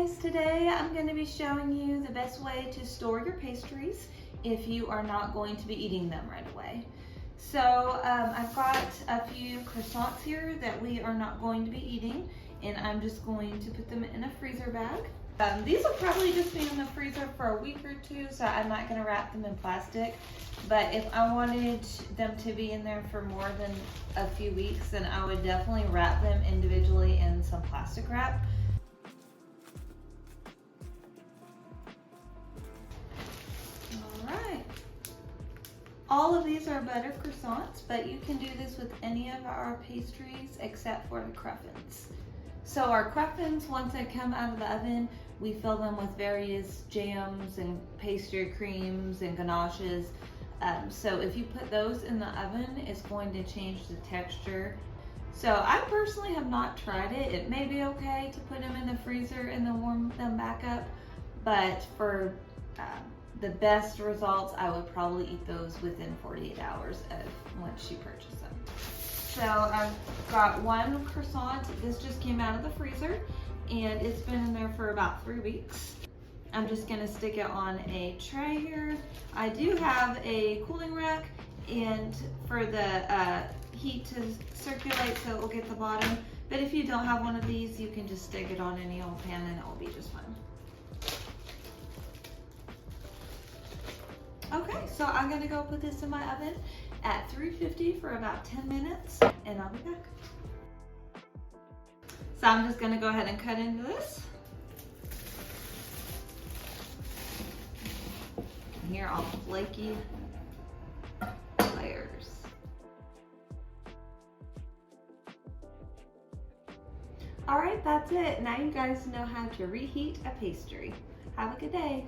guys, today I'm going to be showing you the best way to store your pastries if you are not going to be eating them right away. So I've got a few croissants here that we are not going to be eating, and I'm just going to put them in a freezer bag. These will probably just be in the freezer for a week or two, so I'm not going to wrap them in plastic. But if I wanted them to be in there for more than a few weeks, then I would definitely wrap them individually in some plastic wrap. Alright. All of these are butter croissants, but you can do this with any of our pastries except for the cruffins. So our cruffins, once they come out of the oven, we fill them with various jams and pastry creams and ganaches. So if you put those in the oven, it's going to change the texture. So I personally have not tried it. It may be okay to put them in the freezer and then warm them back up, but for the best results, I would probably eat those within 48 hours of once you purchase them. So I've got one croissant. This just came out of the freezer and it's been in there for about 3 weeks. I'm just gonna stick it on a tray here. I do have a cooling rack and for the heat to circulate so it will get the bottom. But if you don't have one of these, you can just stick it on any old pan and it will be just fine. Okay, so I'm gonna go put this in my oven at 350 for about 10 minutes and I'll be back. So I'm just gonna go ahead and cut into this. And here are all the flaky layers. All right, that's it. Now you guys know how to reheat a pastry. Have a good day.